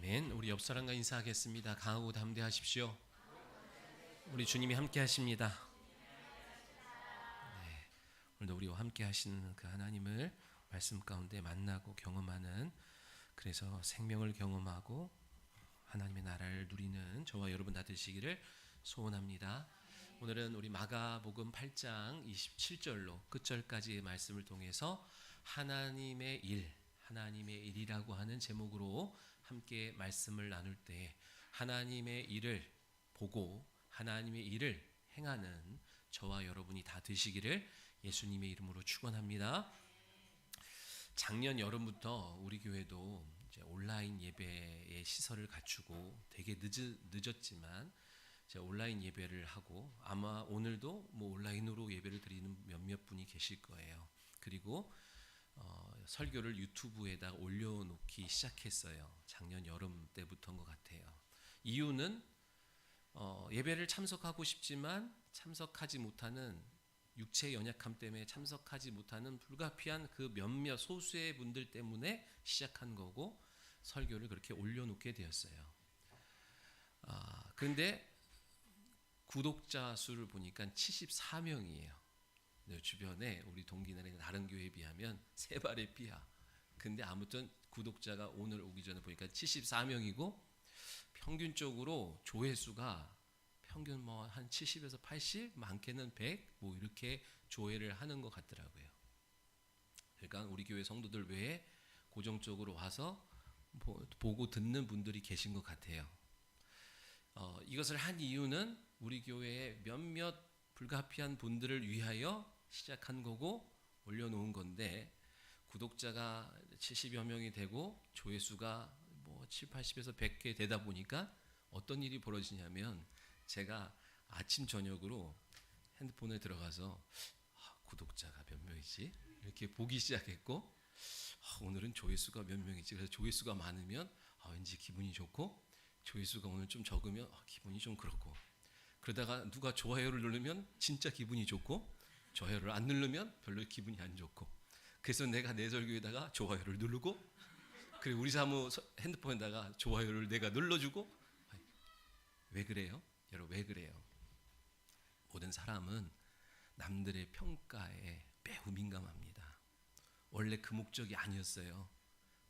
아멘. 우리 옆 사람과 인사하겠습니다. 강하고 담대하십시오. 우리 주님이 함께 하십니다. 네, 오늘도 우리와 함께 하시는 그 하나님을 말씀 가운데 만나고 경험하는, 그래서 생명을 경험하고 하나님의 나라를 누리는 저와 여러분 다 되시기를 소원합니다. 오늘은 우리 마가복음 8장 27절로 끝절까지의 말씀을 통해서 하나님의 일이라고 하는 제목으로 함께 말씀을 나눌 때, 하나님의 일을 보고 하나님의 일을 행하는 저와 여러분이 다 되시기를 예수님의 이름으로 축원합니다. 작년 여름부터 우리 교회도 이제 온라인 예배의 시설을 갖추고 되게 늦었지만 이제 온라인 예배를 하고, 아마 오늘도 온라인으로 예배를 드리는 몇몇 분이 계실 거예요. 그리고 설교를 유튜브에다 올려놓기 시작했어요. 작년 여름 때부터인 것 같아요. 이유는 예배를 참석하고 싶지만 참석하지 못하는, 육체 연약함 때문에 참석하지 못하는 불가피한 그 몇몇 소수의 분들 때문에 시작한 거고, 설교를 그렇게 올려놓게 되었어요. 그런데 구독자 수를 보니까 74명이에요. 주변에 우리 동기들의 다른 교회에 비하면 세 발의 피야. 근데 아무튼 구독자가 오늘 오기 전에 보니까 74명이고, 평균적으로 조회수가 평균 한 70에서 80, 많게는 100 이렇게 조회를 하는 것 같더라고요. 그러니까 우리 교회 성도들 외에 고정적으로 와서 보고 듣는 분들이 계신 것 같아요. 이것을 한 이유는 우리 교회의 몇몇 불가피한 분들을 위하여 시작한 거고 올려놓은 건데, 구독자가 70여 명이 되고 조회수가 7, 80에서 100개 되다 보니까 어떤 일이 벌어지냐면, 제가 아침 저녁으로 핸드폰에 들어가서 구독자가 몇 명이지? 이렇게 보기 시작했고, 오늘은 조회수가 몇 명이지? 그래서 조회수가 많으면 왠지 기분이 좋고, 조회수가 오늘 좀 적으면 기분이 좀 그렇고, 그러다가 누가 좋아요를 누르면 진짜 기분이 좋고, 좋아요를 안 누르면 별로 기분이 안 좋고, 그래서 내가 내 설교에다가 좋아요를 누르고, 그리고 우리 사무 핸드폰에다가 좋아요를 내가 눌러주고. 왜 그래요? 여러분, 왜 그래요? 모든 사람은 남들의 평가에 매우 민감합니다. 원래 그 목적이 아니었어요.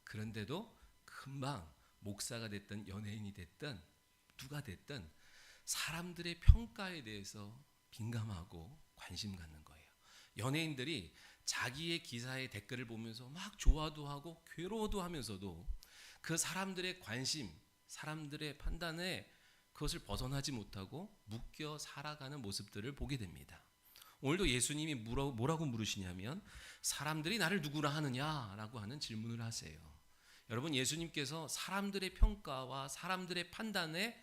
그런데도 금방 목사가 됐든 연예인이 됐든 누가 됐든 사람들의 평가에 대해서 민감하고 관심 갖는 거예요. 연예인들이 자기의 기사의 댓글을 보면서 막 좋아도 하고 괴로워도 하면서도 그 사람들의 관심, 사람들의 판단에 그것을 벗어나지 못하고 묶여 살아가는 모습들을 보게 됩니다. 오늘도 예수님이 뭐라고 물으시냐면, 사람들이 나를 누구라 하느냐라고 하는 질문을 하세요. 여러분, 예수님께서 사람들의 평가와 사람들의 판단에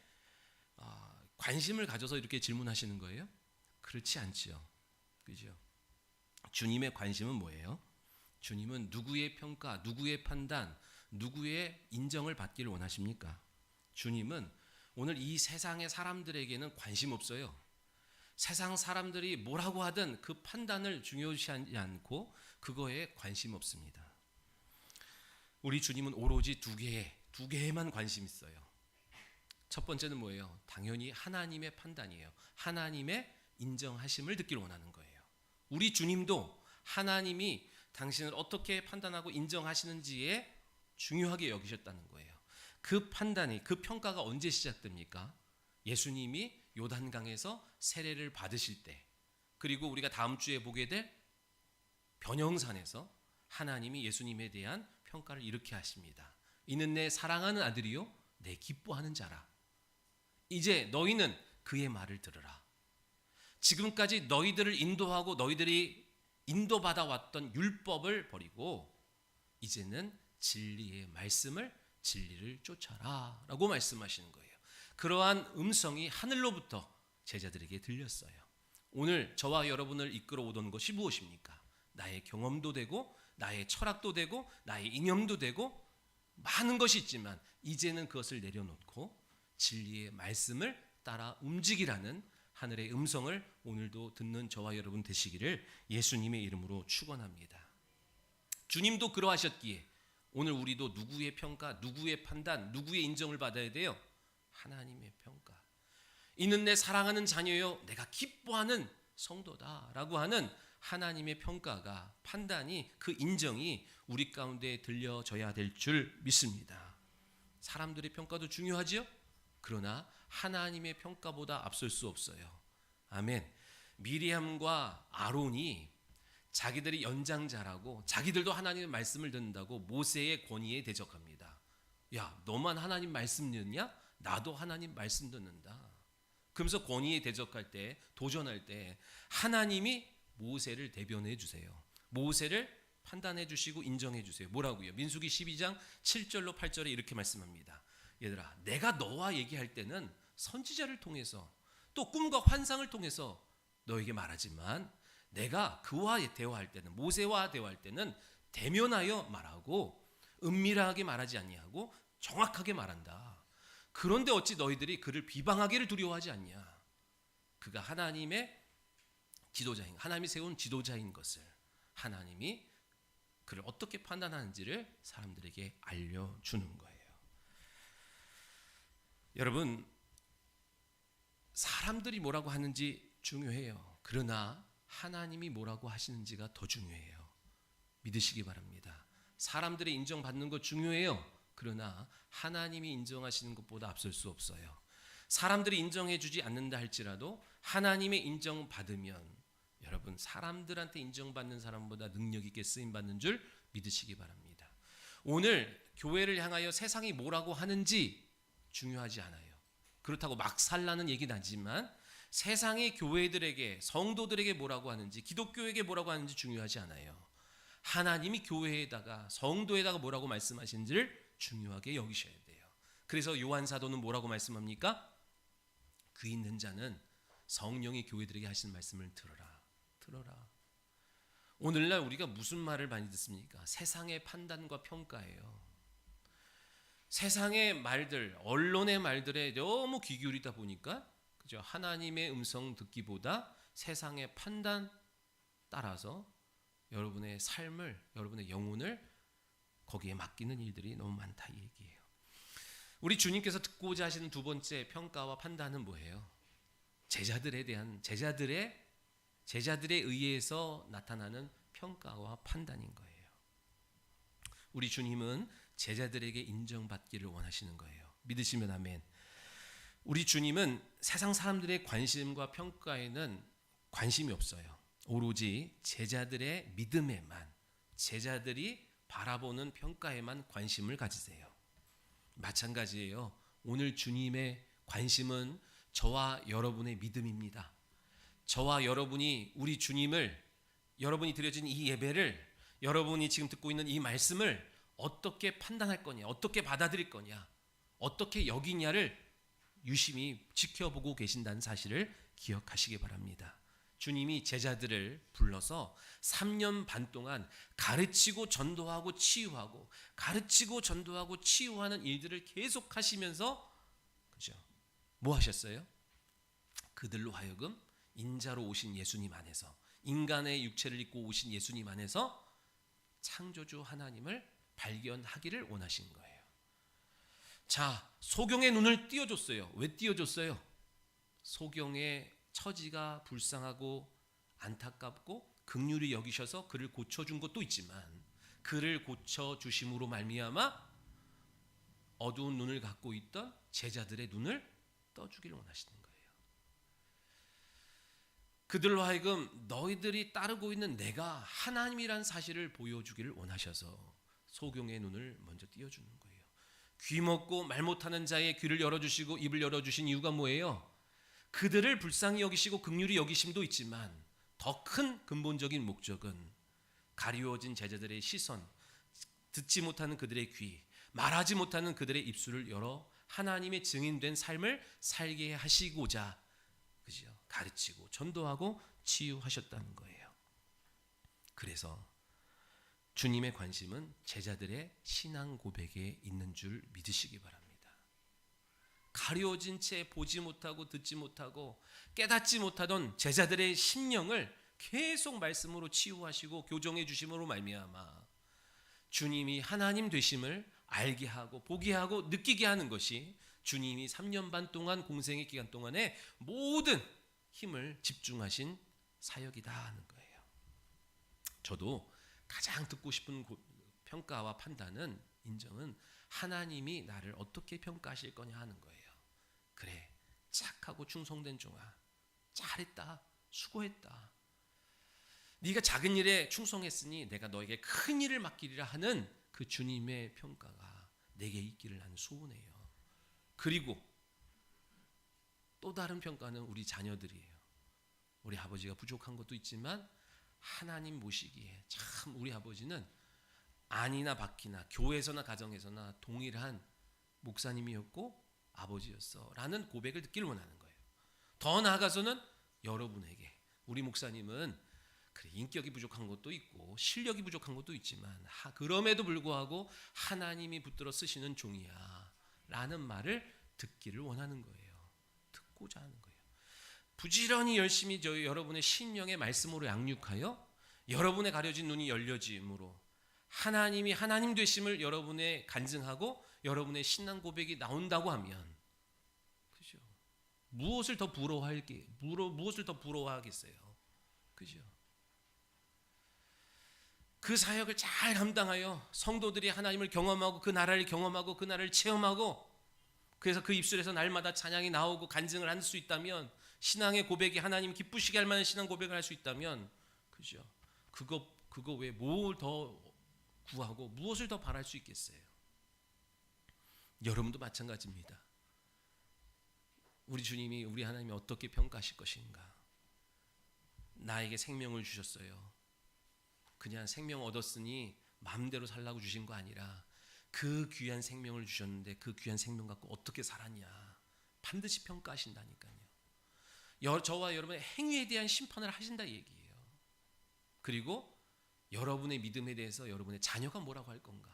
관심을 가져서 이렇게 질문하시는 거예요? 그렇지 않지요. 그죠? 주님의 관심은 뭐예요? 주님은 누구의 평가, 누구의 판단, 누구의 인정을 받기를 원하십니까? 주님은 오늘 이 세상의 사람들에게는 관심 없어요. 세상 사람들이 뭐라고 하든 그 판단을 중요시하지 않고 그거에 관심 없습니다. 우리 주님은 오로지 두 개에만 관심 있어요. 첫 번째는 뭐예요? 당연히 하나님의 판단이에요. 하나님의 인정하심을 듣기를 원하는 거예요. 우리 주님도 하나님이 당신을 어떻게 판단하고 인정하시는지에 중요하게 여기셨다는 거예요. 그 판단이, 그 평가가 언제 시작됩니까? 예수님이 요단강에서 세례를 받으실 때, 그리고 우리가 다음 주에 보게 될 변형산에서 하나님이 예수님에 대한 평가를 이렇게 하십니다. 이는 내 사랑하는 아들이요 내 기뻐하는 자라. 이제 너희는 그의 말을 들으라. 지금까지 너희들을 인도하고 너희들이 인도받아 왔던 율법을 버리고 이제는 진리의 말씀을, 진리를 쫓아라 라고 말씀하시는 거예요. 그러한 음성이 하늘로부터 제자들에게 들렸어요. 오늘 저와 여러분을 이끌어 오던 것이 무엇입니까? 나의 경험도 되고 나의 철학도 되고 나의 이념도 되고 많은 것이 있지만, 이제는 그것을 내려놓고 진리의 말씀을 따라 움직이라는 하늘의 음성을 오늘도 듣는 저와 여러분 되시기를 예수님의 이름으로 축원합니다. 주님도 그러하셨기에 오늘 우리도 누구의 평가, 누구의 판단, 누구의 인정을 받아야 돼요? 하나님의 평가. 이는 내 사랑하는 자녀요 내가 기뻐하는 성도다라고 하는 하나님의 평가가, 판단이, 그 인정이 우리 가운데 들려져야 될 줄 믿습니다. 사람들의 평가도 중요하지요. 그러나 하나님의 평가보다 앞설 수 없어요. 아멘. 미리암과 아론이 자기들이 연장자라고, 자기들도 하나님의 말씀을 듣는다고 모세의 권위에 대적합니다. 야, 너만 하나님 말씀 듣냐? 나도 하나님 말씀 듣는다. 그러면서 권위에 대적할 때, 도전할 때 하나님이 모세를 대변해 주세요. 모세를 판단해 주시고 인정해 주세요. 뭐라고요? 민수기 12장 7절로 8절에 이렇게 말씀합니다. 얘들아, 내가 너와 얘기할 때는 선지자를 통해서, 또 꿈과 환상을 통해서 너에게 말하지만, 내가 그와 대화할 때는, 모세와 대화할 때는 대면하여 말하고 은밀하게 말하지 아니하고 정확하게 말한다. 그런데 어찌 너희들이 그를 비방하기를 두려워하지 않냐? 그가 하나님의 지도자인, 하나님이 세운 지도자인 것을, 하나님이 그를 어떻게 판단하는지를 사람들에게 알려주는 거예요. 여러분, 사람들이 뭐라고 하는지 중요해요. 그러나 하나님이 뭐라고 하시는지가 더 중요해요. 믿으시기 바랍니다. 사람들의 인정받는 것 중요해요. 그러나 하나님이 인정하시는 것보다 앞설 수 없어요. 사람들이 인정해 주지 않는다 할지라도 하나님의 인정받으면, 여러분, 사람들한테 인정받는 사람보다 능력 있게 쓰임받는 줄 믿으시기 바랍니다. 오늘 교회를 향하여 세상이 뭐라고 하는지 중요하지 않아요. 그렇다고 막 살라는 얘기는 아니지만 세상의 교회들에게, 성도들에게 뭐라고 하는지, 기독교에게 뭐라고 하는지 중요하지 않아요. 하나님이 교회에다가, 성도에다가 뭐라고 말씀하시는지를 중요하게 여기셔야 돼요. 그래서 요한 사도는 뭐라고 말씀합니까? 귀 있는 자는 성령이 교회들에게 하시는 말씀을 들어라. 오늘날 우리가 무슨 말을 많이 듣습니까? 세상의 판단과 평가예요. 세상의 말들, 언론의 말들에 너무 귀 기울이다 보니까, 그죠? 하나님의 음성 듣기보다 세상의 판단 따라서 여러분의 삶을, 여러분의 영혼을 거기에 맡기는 일들이 너무 많다, 이 얘기예요. 우리 주님께서 듣고자 하시는 두 번째 평가와 판단은 뭐예요? 제자들에 대한, 제자들에 의해서 나타나는 평가와 판단인 거예요. 우리 주님은 제자들에게 인정받기를 원하시는 거예요. 믿으시면 아멘. 우리 주님은 세상 사람들의 관심과 평가에는 관심이 없어요. 오로지 제자들의 믿음에만, 제자들이 바라보는 평가에만 관심을 가지세요. 마찬가지예요. 오늘 주님의 관심은 저와 여러분의 믿음입니다. 저와 여러분이 우리 주님을, 여러분이 드려진 이 예배를, 여러분이 지금 듣고 있는 이 말씀을 어떻게 판단할 거냐, 어떻게 받아들일 거냐, 어떻게 여기냐를 유심히 지켜보고 계신다는 사실을 기억하시기 바랍니다. 주님이 제자들을 불러서 3년 반 동안 가르치고 전도하고 치유하고, 가르치고 전도하고 치유하는 일들을 계속 하시면서, 그죠? 뭐 하셨어요? 그들로 하여금 인자로 오신 예수님 안에서, 인간의 육체를 입고 오신 예수님 안에서 창조주 하나님을 발견하기를 원하신 거예요. 자, 소경의 눈을 띄워줬어요. 왜 띄워줬어요? 소경의 처지가 불쌍하고 안타깝고 긍휼히 여기셔서 그를 고쳐준 것도 있지만, 그를 고쳐주심으로 말미암아 어두운 눈을 갖고 있던 제자들의 눈을 떠주기를 원하시는 거예요. 그들로 하여금 너희들이 따르고 있는 내가 하나님이란 사실을 보여주기를 원하셔서 소경의 눈을 먼저 띄워주는 거예요. 귀 먹고 말 못하는 자의 귀를 열어주시고 입을 열어주신 이유가 뭐예요? 그들을 불쌍히 여기시고 긍휼히 여기심도 있지만 더 큰 근본적인 목적은 가리워진 제자들의 시선, 듣지 못하는 그들의 귀, 말하지 못하는 그들의 입술을 열어 하나님의 증인된 삶을 살게 하시고자, 그죠? 가르치고 전도하고 치유하셨다는 거예요. 그래서 주님의 관심은 제자들의 신앙 고백에 있는 줄 믿으시기 바랍니다. 가려진 채 보지 못하고 듣지 못하고 깨닫지 못하던 제자들의 심령을 계속 말씀으로 치유하시고 교정해 주심으로 말미암아 주님이 하나님 되심을 알게 하고 보게 하고 느끼게 하는 것이 주님이 3년 반 동안 공생의 기간 동안에 모든 힘을 집중하신 사역이다 하는 거예요. 저도 가장 듣고 싶은 평가와 판단은, 인정은 하나님이 나를 어떻게 평가하실 거냐 하는 거예요. 그래, 착하고 충성된 종아, 잘했다, 수고했다. 네가 작은 일에 충성했으니 내가 너에게 큰 일을 맡기리라 하는 그 주님의 평가가 내게 있기를 나는 소원해요. 그리고 또 다른 평가는 우리 자녀들이에요. 우리 아버지가 부족한 것도 있지만 하나님 모시기에 참 우리 아버지는 아니나 밖이나 교회에서나 가정에서나 동일한 목사님이었고 아버지였어 라는 고백을 듣기를 원하는 거예요. 더 나아가서는 여러분에게, 우리 목사님은 그래, 인격이 부족한 것도 있고 실력이 부족한 것도 있지만 그럼에도 불구하고 하나님이 붙들어 쓰시는 종이야 라는 말을 듣기를 원하는 거예요. 듣고자 하는 거예요. 부지런히 열심히 여러분의 신령의 말씀으로 양육하여 여러분의 가려진 눈이 열려짐으로 하나님이 하나님 되심을 여러분의 간증하고 여러분의 신앙 고백이 나온다고 하면, 그죠? 무엇을 더 부러워하겠어요? 그죠? 그 사역을 잘 감당하여 성도들이 하나님을 경험하고 그 나라를 경험하고 그 나라를 체험하고, 그래서 그 입술에서 날마다 찬양이 나오고 간증을 할 수 있다면, 신앙의 고백이 하나님 기쁘시게 할 만한 신앙 고백을 할 수 있다면, 그죠? 그거 외에 뭘 더 구하고 무엇을 더 바랄 수 있겠어요? 여러분도 마찬가지입니다. 우리 주님이, 우리 하나님이 어떻게 평가하실 것인가? 나에게 생명을 주셨어요. 그냥 생명 얻었으니 마음대로 살라고 주신 거 아니라 그 귀한 생명을 주셨는데 그 귀한 생명 갖고 어떻게 살았냐 반드시 평가하신다니까요. 저와 여러분의 행위에 대한 심판을 하신다 얘기예요. 그리고 여러분의 믿음에 대해서 여러분의 자녀가 뭐라고 할 건가,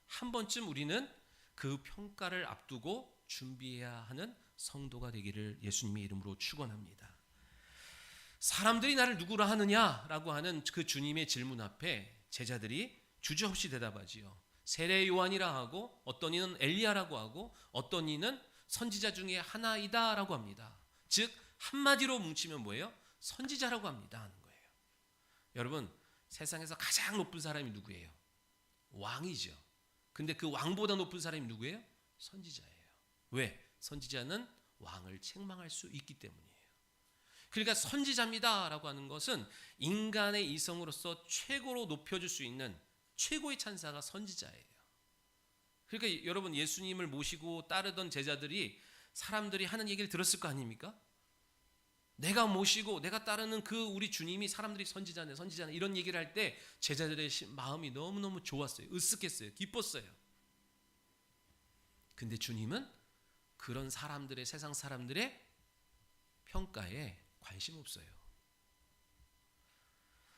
한 번쯤 우리는 그 평가를 앞두고 준비해야 하는 성도가 되기를 예수님의 이름으로 축원합니다. 사람들이 나를 누구라 하느냐라고 하는 그 주님의 질문 앞에 제자들이 주저없이 대답하지요. 세례 요한이라 하고, 어떤 이는 엘리야라고 하고, 어떤 이는 선지자 중에 하나이다라고 합니다. 즉 한마디로 뭉치면 뭐예요? 선지자라고 합니다 하는 거예요. 여러분, 세상에서 가장 높은 사람이 누구예요? 왕이죠. 근데 그 왕보다 높은 사람이 누구예요? 선지자예요. 왜? 선지자는 왕을 책망할 수 있기 때문이에요. 그러니까 선지자입니다라고 하는 것은 인간의 이성으로서 최고로 높여줄 수 있는 최고의 찬사가 선지자예요. 그러니까 여러분, 예수님을 모시고 따르던 제자들이 사람들이 하는 얘기를 들었을 거 아닙니까? 내가 모시고 내가 따르는 그 우리 주님이 사람들이 선지자네 이런 얘기를 할 때 제자들의 마음이 너무너무 좋았어요. 으쓱했어요. 기뻤어요. 근데 주님은 그런 사람들의, 세상 사람들의 평가에 관심 없어요.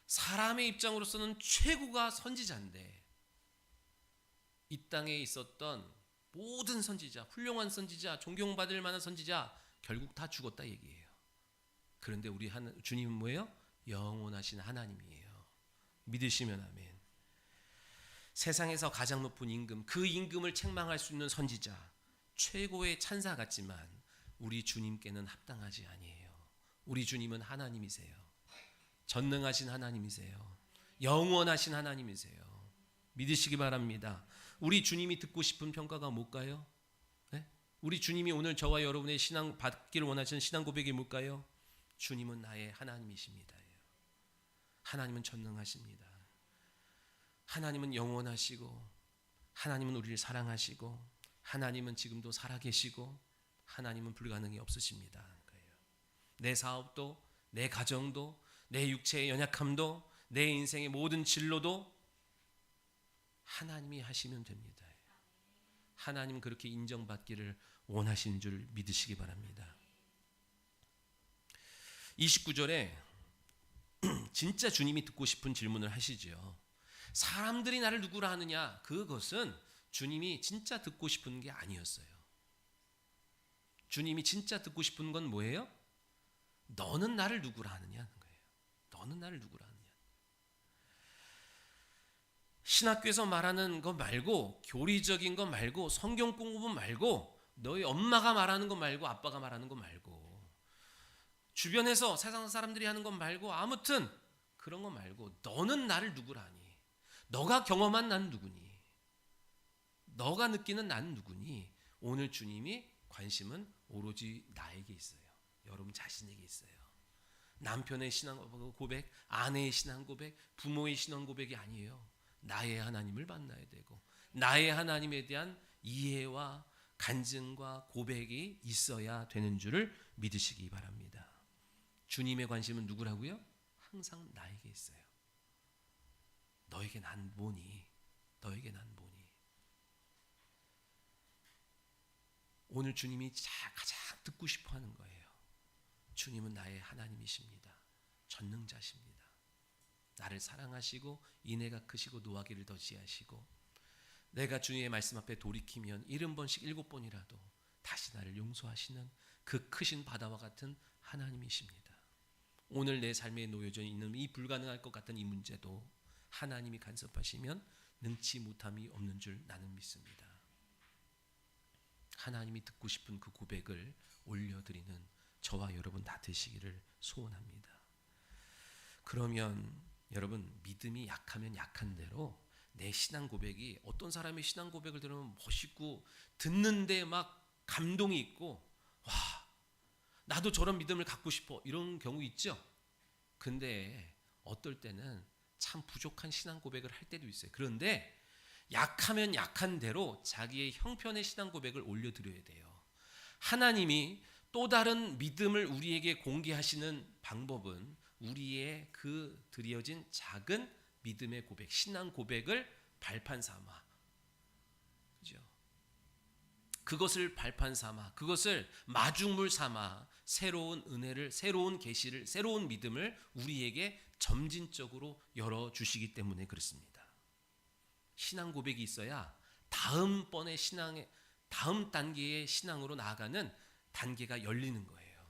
사람의 입장으로서는 최고가 선지자인데, 이 땅에 있었던 모든 선지자, 훌륭한 선지자, 존경받을 만한 선지자 결국 다 죽었다 얘기예요. 그런데 우리 주님은 뭐예요? 영원하신 하나님이에요. 믿으시면 아멘. 세상에서 가장 높은 임금, 그 임금을 책망할 수 있는 선지자, 최고의 찬사 같지만 우리 주님께는 합당하지 아니에요. 우리 주님은 하나님이세요. 전능하신 하나님이세요. 영원하신 하나님이세요. 믿으시기 바랍니다. 우리 주님이 듣고 싶은 평가가 뭘까요? 네? 우리 주님이 오늘 저와 여러분의 신앙 받기를 원하시는 신앙 고백이 뭘까요? 주님은 나의 하나님이십니다. 하나님은 전능하십니다. 하나님은 영원하시고, 하나님은 우리를 사랑하시고, 하나님은 지금도 살아계시고, 하나님은 불가능이 없으십니다. 내 사업도, 내 가정도, 내 육체의 연약함도, 내 인생의 모든 진로도 하나님이 하시면 됩니다. 하나님은 그렇게 인정받기를 원하시는 줄 믿으시기 바랍니다. 29절에 진짜 주님이 듣고 싶은 질문을 하시죠. 사람들이 나를 누구라 하느냐, 그것은 주님이 진짜 듣고 싶은 게 아니었어요. 주님이 진짜 듣고 싶은 건 뭐예요? 너는 나를 누구라 하느냐 하는 거예요. 너는 나를 누구라 하느냐. 신학교에서 말하는 거 말고, 교리적인 거 말고, 성경 공부 말고, 너희 엄마가 말하는 거 말고, 아빠가 말하는 거 말고, 주변에서 세상 사람들이 하는 거 말고, 아무튼 그런 거 말고, 너는 나를 누구라 하니? 너가 경험한 난 누구니? 너가 느끼는 난 누구니? 오늘 주님이 관심은 오로지 나에게 있어요. 여러분 자신에게 있어요. 남편의 신앙 고백, 아내의 신앙 고백, 부모의 신앙 고백이 아니에요. 나의 하나님을 만나야 되고, 나의 하나님에 대한 이해와 간증과 고백이 있어야 되는 줄을 믿으시기 바랍니다. 주님의 관심은 누구라고요? 항상 나에게 있어요. 너에게 난 뭐니? 너에게 난 뭐니? 오늘 주님이 가장 듣고 싶어 하는 거예요. 주님은 나의 하나님이십니다. 전능자십니다. 나를 사랑하시고 인애가 크시고 노하기를 더지하시고, 내가 주님의 말씀 앞에 돌이키면 70번씩 7번이라도 다시 나를 용서하시는 그 크신 바다와 같은 하나님이십니다. 오늘 내 삶에 놓여져 있는 이 불가능할 것 같은 이 문제도 하나님이 간섭하시면 능치 못함이 없는 줄 나는 믿습니다. 하나님이 듣고 싶은 그 고백을 올려드리는 저와 여러분 다 되시기를 소원합니다. 그러면 여러분, 믿음이 약하면 약한 대로 내 신앙 고백이, 어떤 사람의 신앙 고백을 들으면 멋있고 듣는데 막 감동이 있고, 와, 나도 저런 믿음을 갖고 싶어, 이런 경우 있죠. 근데 어떨 때는 참 부족한 신앙 고백을 할 때도 있어요. 그런데 약하면 약한 대로 자기의 형편의 신앙 고백을 올려드려야 돼요. 하나님이 또 다른 믿음을 우리에게 공개하시는 방법은 우리의 그 드려진 작은 믿음의 고백, 신앙 고백을 발판 삼아, 그죠? 그것을 발판 삼아, 그것을 마중물 삼아 새로운 은혜를, 새로운 계시를, 새로운 믿음을 우리에게 점진적으로 열어주시기 때문에 그렇습니다. 신앙 고백이 있어야 다음번의 신앙의 다음 단계의 신앙으로 나아가는 단계가 열리는 거예요.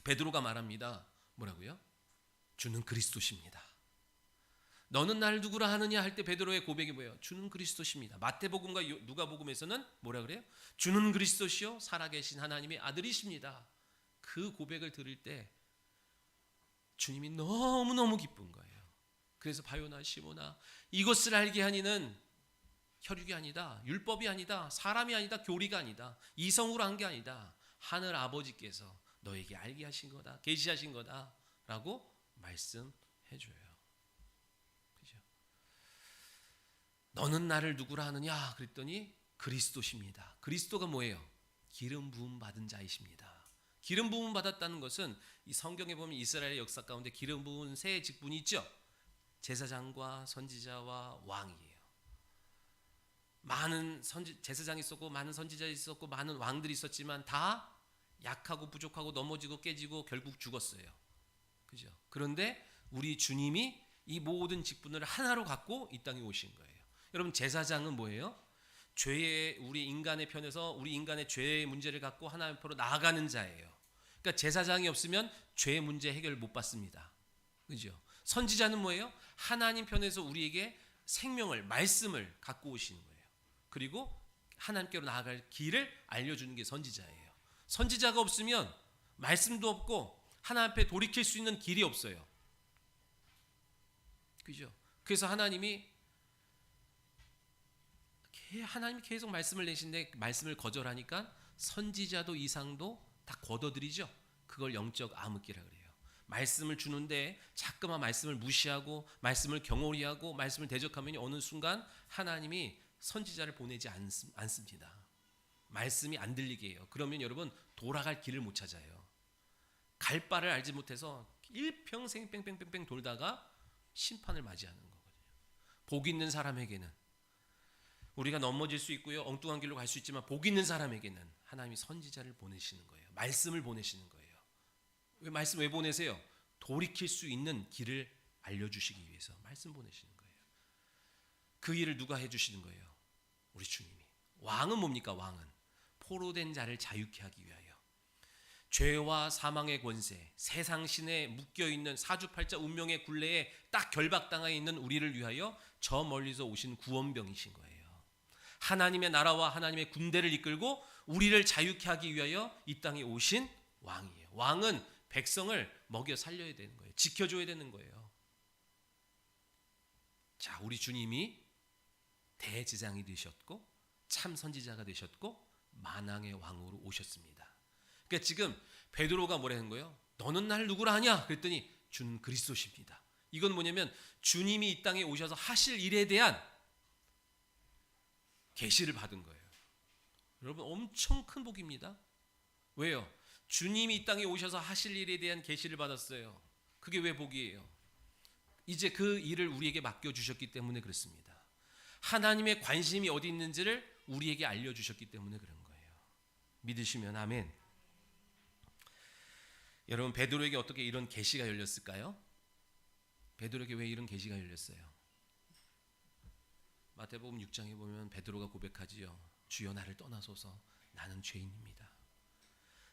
베드로가 말합니다. 뭐라고요? 주는 그리스도십니다. 너는 나를 누구라 하느냐 할 때 베드로의 고백이 뭐예요? 주는 그리스도십니다. 마태복음과 누가복음에서는 뭐라 그래요? 주는 그리스도시요 살아계신 하나님의 아들이십니다. 그 고백을 들을 때 주님이 너무너무 기쁜 거예요. 그래서 바요나 시모나, 이것을 알게 하니는 혈육이 아니다, 율법이 아니다, 사람이 아니다, 교리가 아니다, 이성으로 한 게 아니다, 하늘 아버지께서 너에게 알게 하신 거다, 계시하신 거다 라고 말씀해 줘요. 그죠? 너는 나를 누구라 하느냐 그랬더니 그리스도십니다. 그리스도가 뭐예요? 기름 부음 받은 자이십니다. 기름 부음 받았다는 것은 이 성경에 보면 이스라엘 역사 가운데 기름 부은 세 직분이 있죠. 제사장과 선지자와 왕이에요. 많은 제사장이 있었고, 많은 선지자가 있었고, 많은 왕들이 있었지만 다 약하고 부족하고 넘어지고 깨지고 결국 죽었어요. 그죠? 그런데 우리 주님이 이 모든 직분을 하나로 갖고 이 땅에 오신 거예요. 여러분, 제사장은 뭐예요? 죄의, 우리 인간의 편에서 우리 인간의 죄의 문제를 갖고 하나님 앞으로 나아가는 자예요. 그러니까 제사장이 없으면 죄의 문제 해결 못 받습니다. 그죠? 선지자는 뭐예요? 하나님 편에서 우리에게 생명을, 말씀을 갖고 오시는 거예요. 그리고 하나님께로 나아갈 길을 알려주는 게 선지자예요. 선지자가 없으면 말씀도 없고 하나님 앞에 돌이킬 수 있는 길이 없어요. 그죠? 그래서 하나님이 계속 말씀을 내신데 말씀을 거절하니까 선지자도 이상도 다 걷어들이죠. 그걸 영적 암흑기라 그래요. 말씀을 주는데 자꾸만 말씀을 무시하고 말씀을 경홀히하고 말씀을 대적하면 어느 순간 하나님이 선지자를 보내지 않습니다. 말씀이 안 들리게 해요. 그러면 여러분 돌아갈 길을 못 찾아요. 갈 바를 알지 못해서 일평생 뺑뺑뺑뺑 돌다가 심판을 맞이하는 거거든요. 복 있는 사람에게는 우리가 넘어질 수 있고요, 엉뚱한 길로 갈 수 있지만 복 있는 사람에게는 하나님이 선지자를 보내시는 거예요. 말씀을 보내시는 거예요. 말씀 왜 보내세요? 돌이킬 수 있는 길을 알려주시기 위해서 말씀 보내시는 거예요. 그 일을 누가 해주시는 거예요? 우리 주님이. 왕은 뭡니까? 왕은 포로된 자를 자유케 하기 위하여, 죄와 사망의 권세, 세상 신에 묶여 있는 사주팔자 운명의 굴레에 딱 결박당해 있는 우리를 위하여 저 멀리서 오신 구원병이신 거예요. 하나님의 나라와 하나님의 군대를 이끌고 우리를 자유케 하기 위하여 이 땅에 오신 왕이에요. 왕은 백성을 먹여 살려야 되는 거예요. 지켜줘야 되는 거예요. 자, 우리 주님이 대제사장이 되셨고 참 선지자가 되셨고 만왕의 왕으로 오셨습니다. 그러니까 지금 베드로가 뭐라는 거예요? 너는 날 누구라 하냐? 그랬더니 주는 그리스도십니다. 이건 뭐냐면 주님이 이 땅에 오셔서 하실 일에 대한 계시를 받은 거예요. 여러분 엄청 큰 복입니다. 왜요? 주님이 이 땅에 오셔서 하실 일에 대한 계시를 받았어요. 그게 왜 복이에요? 이제 그 일을 우리에게 맡겨주셨기 때문에 그렇습니다. 하나님의 관심이 어디 있는지를 우리에게 알려주셨기 때문에 그런 거예요. 믿으시면 아멘. 여러분 베드로에게 어떻게 이런 계시가 열렸을까요? 베드로에게 왜 이런 계시가 열렸어요? 마태복음 6장에 보면 베드로가 고백하지요. 주여 나를 떠나소서 나는 죄인입니다.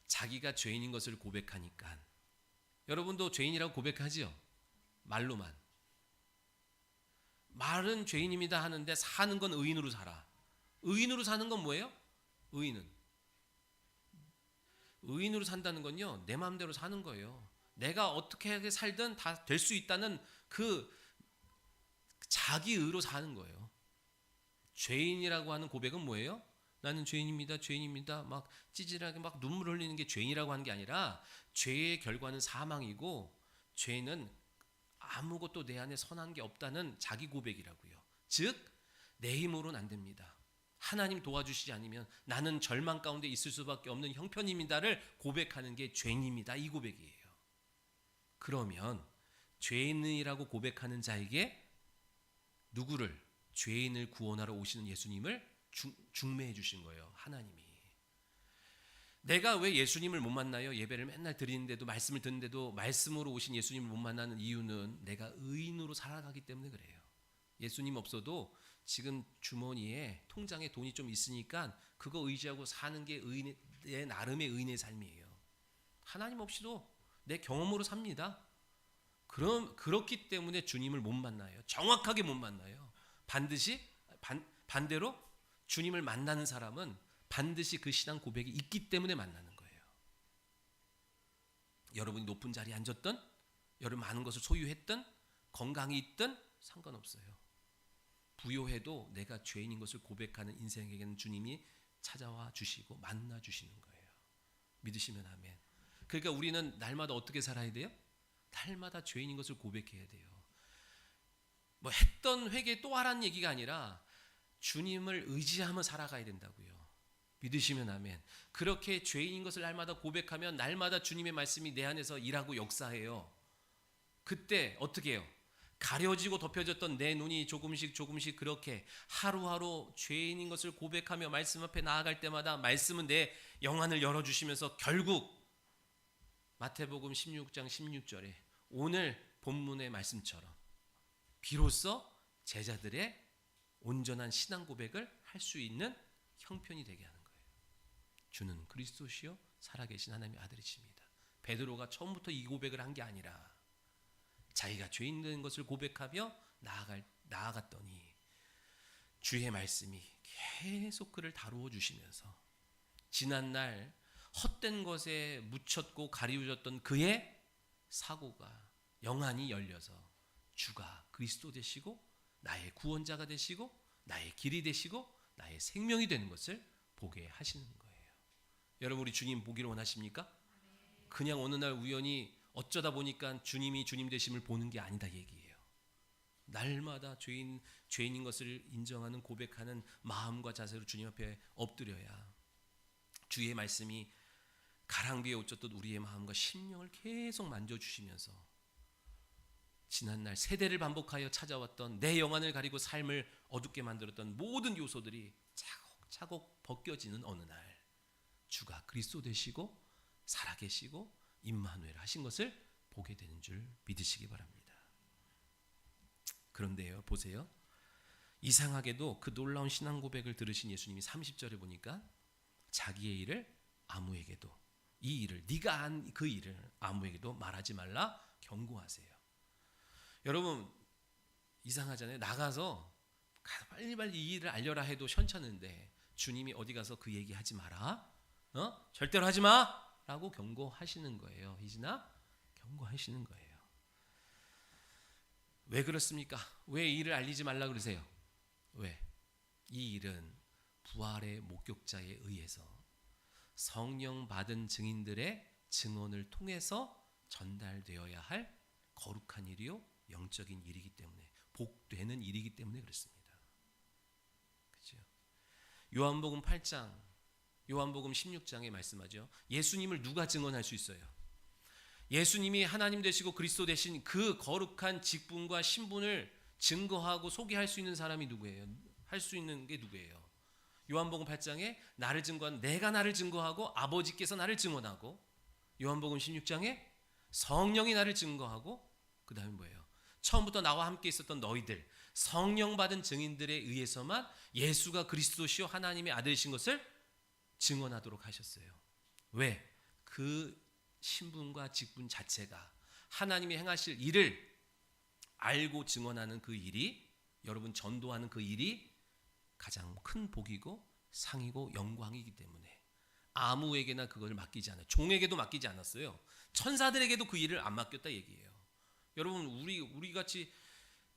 자기가 죄인인 것을 고백하니까 여러분도 죄인이라고 고백하지요? 말로만. 말은 죄인입니다 하는데 사는 건 의인으로 살아. 의인으로 사는 건 뭐예요? 의인으로 산다는 건요, 내 마음대로 사는 거예요. 내가 어떻게 살든 다 될 수 있다는 그 자기 의로 사는 거예요. 죄인이라고 하는 고백은 뭐예요? 나는 죄인입니다, 죄인입니다. 막 찌질하게 막 눈물 흘리는 게 죄인이라고 하는 게 아니라 죄의 결과는 사망이고 죄는 아무것도 내 안에 선한 게 없다는 자기 고백이라고요. 즉, 내 힘으로는 안 됩니다. 하나님 도와주시지 않으면 나는 절망 가운데 있을 수밖에 없는 형편입니다를 고백하는 게 죄인입니다. 이 고백이에요. 그러면 죄인이라고 고백하는 자에게 누구를? 죄인을 구원하러 오시는 예수님을 중매해 주신 거예요. 하나님이. 내가 왜 예수님을 못 만나요? 예배를 맨날 드리는데도 말씀을 듣는데도 말씀으로 오신 예수님을 못 만나는 이유는 내가 의인으로 살아가기 때문에 그래요. 예수님 없어도 지금 주머니에 통장에 돈이 좀 있으니까 그거 의지하고 사는 게 내 나름의 의인의 삶이에요. 하나님 없이도 내 경험으로 삽니다. 그렇기 때문에 주님을 못 만나요. 정확하게 못 만나요. 반대로 주님을 만나는 사람은 반드시 그 신앙 고백이 있기 때문에 만나는 거예요. 여러분이 높은 자리에 앉았든 여러분 많은 것을 소유했든 건강이 있든 상관없어요. 부요해도 내가 죄인인 것을 고백하는 인생에게는 주님이 찾아와 주시고 만나 주시는 거예요. 믿으시면 아멘. 그러니까 우리는 날마다 어떻게 살아야 돼요? 날마다 죄인인 것을 고백해야 돼요. 뭐 했던 회개 또 하라는 얘기가 아니라 주님을 의지하며 살아가야 된다고요. 믿으시면 아멘. 그렇게 죄인인 것을 날마다 고백하면 날마다 주님의 말씀이 내 안에서 일하고 역사해요. 그때 어떻게 해요? 가려지고 덮여졌던 내 눈이 조금씩 그렇게 하루하루 죄인인 것을 고백하며 말씀 앞에 나아갈 때마다 말씀은 내 영안을 열어주시면서 결국 마태복음 16장 16절에 오늘 본문의 말씀처럼 비로소 제자들의 온전한 신앙 고백을 할 수 있는 형편이 되게 하는 거예요. 주는 그리스도시요 살아계신 하나님의 아들이십니다. 베드로가 처음부터 이 고백을 한 게 아니라 자기가 죄인 된 것을 고백하며 나아갔더니 주의 말씀이 계속 그를 다루어 주시면서 지난날 헛된 것에 묻혔고 가리워졌던 그의 사고가 영안이 열려서 주가 그리스도 되시고 나의 구원자가 되시고 나의 길이 되시고 나의 생명이 되는 것을 보게 하시는 거예요. 여러분 우리 주님 보기를 원하십니까? 그냥 어느 날 우연히 어쩌다 보니까 주님이 주님 되심을 보는 게 아니다 얘기예요. 날마다 죄인인 것을 인정하는 고백하는 마음과 자세로 주님 앞에 엎드려야 주의 말씀이 가랑비에 옷 젖듯 우리의 마음과 심령을 계속 만져주시면서 지난날 세대를 반복하여 찾아왔던 내 영안을 가리고 삶을 어둡게 만들었던 모든 요소들이 차곡차곡 벗겨지는 어느 날 주가 그리스도 되시고 살아계시고 임마누엘 하신 것을 보게 되는 줄 믿으시기 바랍니다. 그런데요, 보세요. 이상하게도 그 놀라운 신앙 고백을 들으신 예수님이 30절에 보니까 자기의 일을 아무에게도 이 일을, 네가 한 그 일을 아무에게도 말하지 말라 경고하세요. 여러분 이상하잖아요. 나가서 빨리빨리 이 일을 알려라 해도 현찮은데 주님이 어디 가서 그 얘기 하지 마라, 절대로 하지 마 라고 경고하시는 거예요. 희진아, 경고하시는 거예요. 왜 그렇습니까? 왜 이 일을 알리지 말라 그러세요? 왜? 이 일은 부활의 목격자에 의해서 성령 받은 증인들의 증언을 통해서 전달되어야 할 거룩한 일이요 영적인 일이기 때문에, 복되는 일이기 때문에 그렇습니다. 그렇죠? 요한복음 8장, 요한복음 16장에 말씀하죠. 예수님을 누가 증언할 수 있어요? 예수님이 하나님 되시고 그리스도 되신 그 거룩한 직분과 신분을 증거하고 소개할 수 있는 사람이 누구예요? 할 수 있는 게 누구예요? 요한복음 8장에 나를 증거한, 내가 나를 증거하고 아버지께서 나를 증언하고, 요한복음 16장에 성령이 나를 증거하고, 그 다음에 뭐예요? 처음부터 나와 함께 있었던 너희들, 성령 받은 증인들에 의해서만 예수가 그리스도시요 하나님의 아들이신 것을 증언하도록 하셨어요. 왜? 그 신분과 직분 자체가 하나님이 행하실 일을 알고 증언하는 그 일이, 여러분 전도하는 그 일이 가장 큰 복이고 상이고 영광이기 때문에 아무에게나 그걸 맡기지 않아요. 종에게도 맡기지 않았어요. 천사들에게도 그 일을 안 맡겼다 얘기예요. 여러분 우리 같이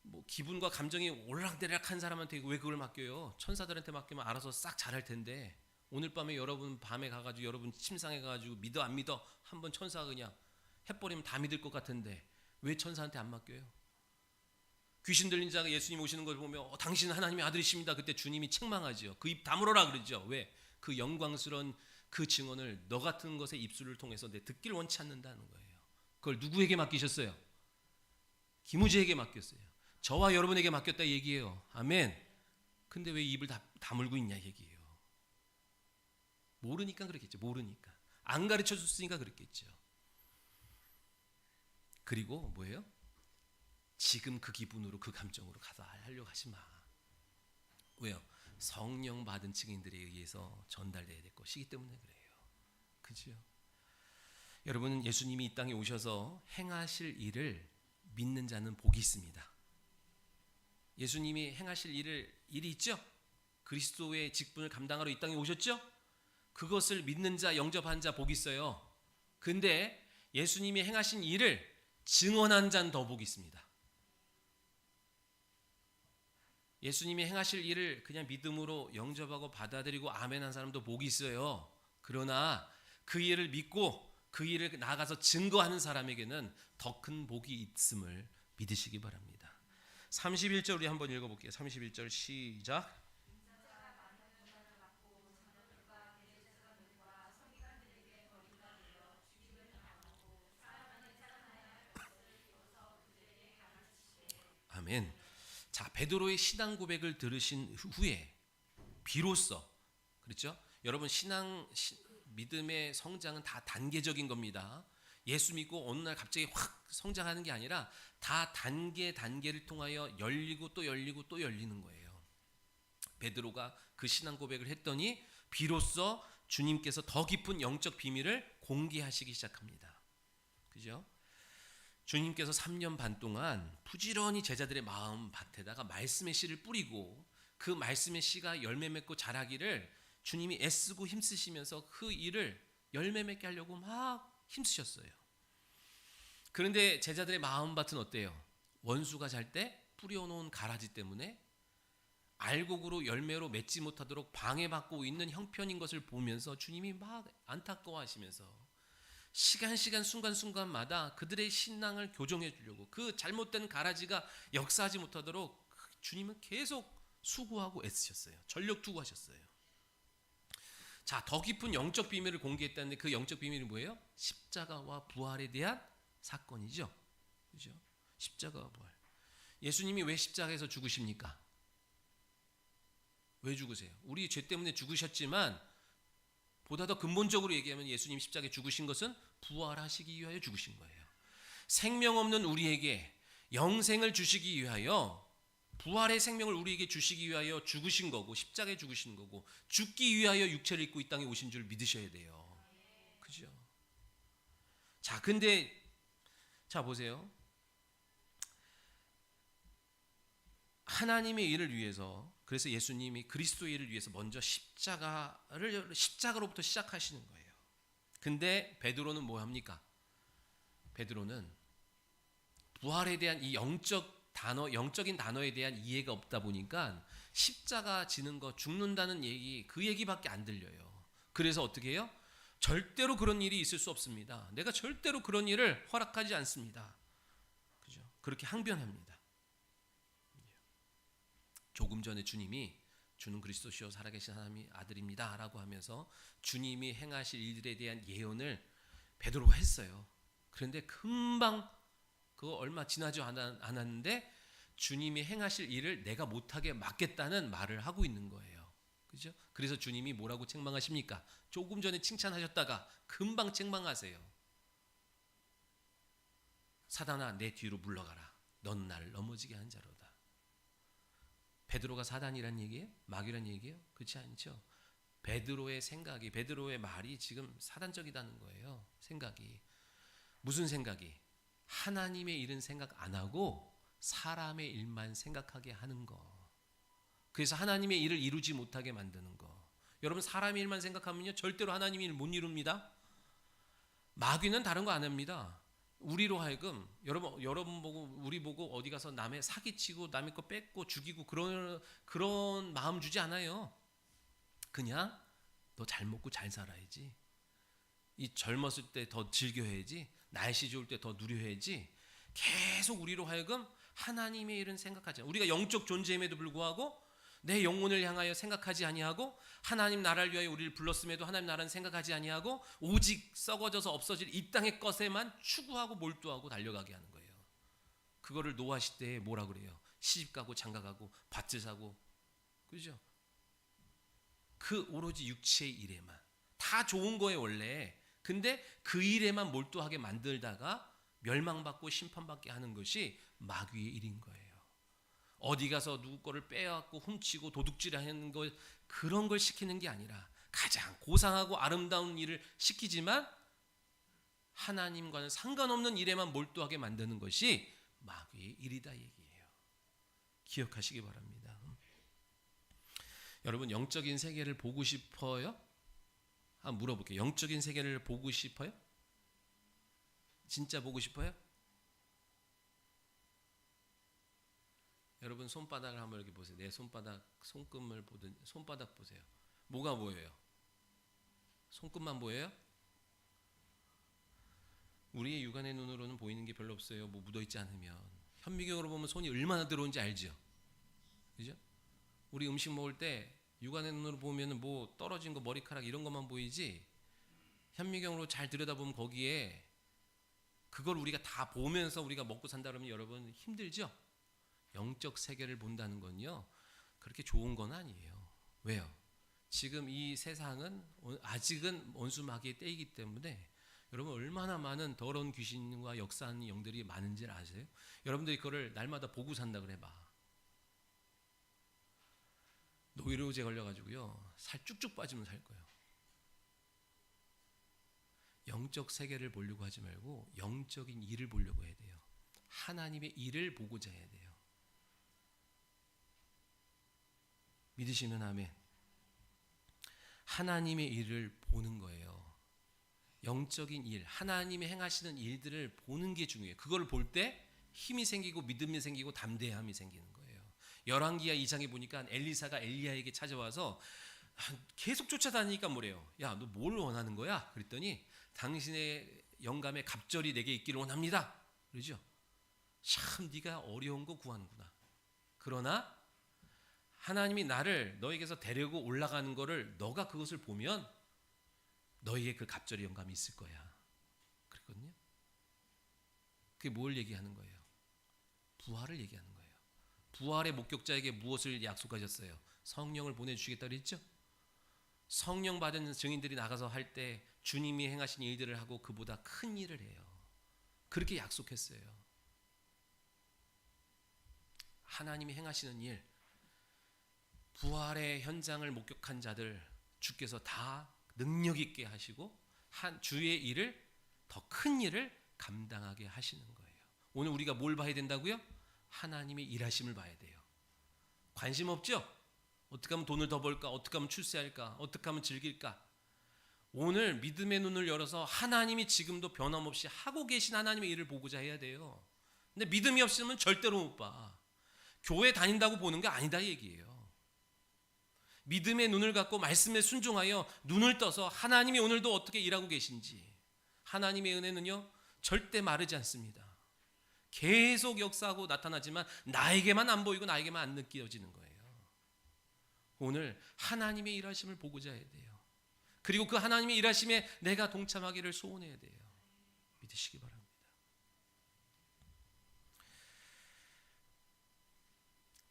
뭐 기분과 감정이 오르락내리락한 사람한테 왜 그걸 맡겨요? 천사들한테 맡기면 알아서 싹 잘할 텐데, 오늘 밤에 여러분 밤에 가가지고 여러분 침상에 가가지고 믿어 안 믿어 한번 천사가 그냥 해버리면 다 믿을 것 같은데 왜 천사한테 안 맡겨요? 귀신 들린 자가 예수님 오시는 걸 보면 당신은 하나님의 아들이십니다. 그때 주님이 책망하죠. 그 입 다물어라 그러죠. 왜? 그 영광스러운 그 증언을 너 같은 것의 입술을 통해서 내 듣기를 원치 않는다는 거예요. 그걸 누구에게 맡기셨어요? 김우재에게 맡겼어요. 저와 여러분에게 맡겼다 얘기예요. 아멘. 근데 왜 입을 다물고 있냐 얘기예요. 모르니까 그렇겠죠. 모르니까. 안 가르쳐 줬으니까 그렇겠죠. 그리고 뭐예요? 지금 그 기분으로 그 감정으로 가서 하려고 하지 마. 왜요? 성령 받은 증인들에 의해서 전달돼야 될 것이기 때문에 그래요. 그죠? 여러분 예수님이 이 땅에 오셔서 행하실 일을 믿는 자는 복이 있습니다. 예수님이 행하실 일이 있죠? 그리스도의 직분을 감당하러 이 땅에 오셨죠? 그것을 믿는 자, 영접한 자 복이 있어요. 근데 예수님이 행하신 일을 증언한 자는 더 복이 있습니다. 예수님이 행하실 일을 그냥 믿음으로 영접하고 받아들이고 아멘한 사람도 복이 있어요. 그러나 그 일을 믿고 그 일을 나아가서 증거하는 사람에게는 더 큰 복이 있음을 믿으시기 바랍니다. 31절 우리 한번 읽어볼게요. 31절 시작. 아멘. 자, 베드로의 신앙 고백을 들으신 후에 비로소, 그렇죠? 여러분 믿음의 성장은 다 단계적인 겁니다. 예수 믿고 어느 날 갑자기 확 성장하는 게 아니라 다 단계를 통하여 열리고 또 열리고 또 열리는 거예요. 베드로가 그 신앙 고백을 했더니 비로소 주님께서 더 깊은 영적 비밀을 공개하시기 시작합니다. 그죠? 주님께서 3년 반 동안 부지런히 제자들의 마음 밭에다가 말씀의 씨를 뿌리고 그 말씀의 씨가 열매 맺고 자라기를 주님이 애쓰고 힘쓰시면서 그 일을 열매 맺게 하려고 막 힘쓰셨어요. 그런데 제자들의 마음밭은 어때요? 원수가 잘 때 뿌려놓은 가라지 때문에 알곡으로 열매로 맺지 못하도록 방해받고 있는 형편인 것을 보면서 주님이 막 안타까워하시면서 시간 순간순간마다 그들의 신앙을 교정해 주려고, 그 잘못된 가라지가 역사하지 못하도록 주님은 계속 수고하고 애쓰셨어요. 전력 투구하셨어요. 자, 더 깊은 영적 비밀을 공개했다는데 그 영적 비밀이 뭐예요? 십자가와 부활에 대한 사건이죠. 그죠? 십자가와 부활. 예수님이 왜 십자가에서 죽으십니까? 왜 죽으세요? 우리 죄 때문에 죽으셨지만 보다 더 근본적으로 얘기하면 예수님 십자가에 죽으신 것은 부활하시기 위하여 죽으신 거예요. 생명 없는 우리에게 영생을 주시기 위하여, 부활의 생명을 우리에게 주시기 위하여 죽으신 거고, 십자가에 죽으신 거고, 죽기 위하여 육체를 입고 이 땅에 오신 줄 믿으셔야 돼요. 그죠? 자, 근데 자 보세요. 하나님의 일을 위해서, 그래서 예수님이 그리스도의 일을 위해서 먼저 십자가로부터 시작하시는 거예요. 근데 베드로는 뭐 합니까? 베드로는 부활에 대한 이 영적인 단어에 대한 이해가 없다 보니까 십자가 지는 거, 죽는다는 얘기, 그 얘기밖에 안 들려요. 그래서 어떻게 해요? 절대로 그런 일이 있을 수 없습니다. 내가 절대로 그런 일을 허락하지 않습니다. 그죠? 그렇게 항변합니다. 조금 전에 주님이 주는 그리스도시요 살아계신 하나님의 아들입니다 라고 하면서 주님이 행하실 일들에 대한 예언을 베드로가 했어요. 그런데 금방 그거 얼마 지나지 않았는데 주님이 행하실 일을 내가 못하게 막겠다는 말을 하고 있는 거예요. 그죠? 그래서 주님이 뭐라고 책망하십니까? 조금 전에 칭찬하셨다가 금방 책망하세요. 사단아, 내 뒤로 물러가라. 넌 나를 넘어지게 한 자로다. 베드로가 사단이란 얘기예요? 마귀란 얘기예요? 그렇지 않죠. 베드로의 생각이, 베드로의 말이 지금 사단적이다는 거예요. 생각이. 무슨 생각이? 하나님의 일은 생각 안 하고 사람의 일만 생각하게 하는 거. 그래서 하나님의 일을 이루지 못하게 만드는 거. 여러분, 사람의 일만 생각하면요 절대로 하나님의 일을 못 이룹니다. 마귀는 다른 거 안 합니다. 우리로 하여금 여러분 보고 우리 보고 어디 가서 남의 사기치고 남의 거 뺏고 죽이고 그런 마음 주지 않아요. 그냥 너 잘 먹고 잘 살아야지. 이 젊었을 때 더 즐겨야지. 날씨 좋을 때 더 누려야지. 계속 우리로 하여금 하나님의 일은 생각하지 않아요. 우리가 영적 존재임에도 불구하고 내 영혼을 향하여 생각하지 아니하고 하나님 나라를 위하여 우리를 불렀음에도 하나님 나라는 생각하지 아니하고 오직 썩어져서 없어질 이 땅의 것에만 추구하고 몰두하고 달려가게 하는 거예요. 그거를 노아 시대에 뭐라 그래요? 시집가고 장가가고 밭을 사고, 그죠? 그 오로지 육체의 일에만, 다 좋은 거예요 원래. 근데 그 일에만 몰두하게 만들다가 멸망받고 심판받게 하는 것이 마귀의 일인 거예요. 어디 가서 누구 거를 빼앗고 훔치고 도둑질하는 걸, 그런 걸 시키는 게 아니라 가장 고상하고 아름다운 일을 시키지만 하나님과는 상관없는 일에만 몰두하게 만드는 것이 마귀의 일이다 얘기예요. 기억하시기 바랍니다. 여러분, 영적인 세계를 보고 싶어요? 한번 물어볼게요. 영적인 세계를 보고 싶어요? 진짜 보고 싶어요? 여러분, 손바닥을 한번 이렇게 보세요. 내 손바닥, 손금을 보든 손바닥 보세요. 뭐가 보여요? 손끝만 보여요? 우리의 육안의 눈으로는 보이는 게 별로 없어요. 뭐 묻어있지 않으면. 현미경으로 보면 손이 얼마나 들어온지 알죠? 그죠? 우리 음식 먹을 때 육안의 눈으로 보면 뭐 떨어진 거, 머리카락 이런 것만 보이지, 현미경으로 잘 들여다보면 거기에 그걸 우리가 다 보면서 우리가 먹고 산다 그러면 여러분 힘들죠? 영적 세계를 본다는 건요 그렇게 좋은 건 아니에요. 왜요? 지금 이 세상은 아직은 원수마귀의 때이기 때문에 여러분 얼마나 많은 더러운 귀신과 역사하는 영들이 많은지 아세요? 여러분들이 그거를 날마다 보고 산다 그래봐. 노이로제 걸려가지고요 살 쭉쭉 빠지면 살 거예요. 영적 세계를 보려고 하지 말고 영적인 일을 보려고 해야 돼요. 하나님의 일을 보고자 해야 돼요. 믿으시면 아멘. 하나님의 일을 보는 거예요. 영적인 일, 하나님이 행하시는 일들을 보는 게 중요해요. 그걸 볼 때 힘이 생기고 믿음이 생기고 담대함이 생기는 거예요. 열왕기하 2장에 보니까 엘리사가 엘리야에게 찾아와서 계속 쫓아다니니까 뭐래요? 야, 너 뭘 원하는 거야? 그랬더니 당신의 영감의 갑절이 내게 있기를 원합니다. 그러죠? 참 네가 어려운 거 구하는구나. 그러나 하나님이 나를 너에게서 데리고 올라가는 거를 너가 그것을 보면 너에게 그 갑절의 영감이 있을 거야. 그랬거든요. 그게 뭘 얘기하는 거예요? 부활을 얘기하는 거예요. 부활의 목격자에게 무엇을 약속하셨어요? 성령을 보내주시겠다 그랬죠? 성령 받은 증인들이 나가서 할 때 주님이 행하신 일들을 하고 그보다 큰 일을 해요. 그렇게 약속했어요. 하나님이 행하시는 일, 부활의 현장을 목격한 자들 주께서 다 능력 있게 하시고 한 주의 일을 더 큰 일을 감당하게 하시는 거예요. 오늘 우리가 뭘 봐야 된다고요? 하나님의 일하심을 봐야 돼요. 관심 없죠? 어떻게 하면 돈을 더 벌까? 어떻게 하면 출세할까? 어떻게 하면 즐길까? 오늘 믿음의 눈을 열어서 하나님이 지금도 변함없이 하고 계신 하나님의 일을 보고자 해야 돼요. 근데 믿음이 없으면 절대로 못 봐. 교회 다닌다고 보는 게 아니다 얘기예요. 믿음의 눈을 갖고 말씀에 순종하여 눈을 떠서 하나님이 오늘도 어떻게 일하고 계신지, 하나님의 은혜는요 절대 마르지 않습니다. 계속 역사하고 나타나지만 나에게만 안 보이고 나에게만 안 느껴지는 거예요. 오늘 하나님의 일하심을 보고자 해야 돼요. 그리고 그 하나님의 일하심에 내가 동참하기를 소원해야 돼요. 믿으시기 바랍니다.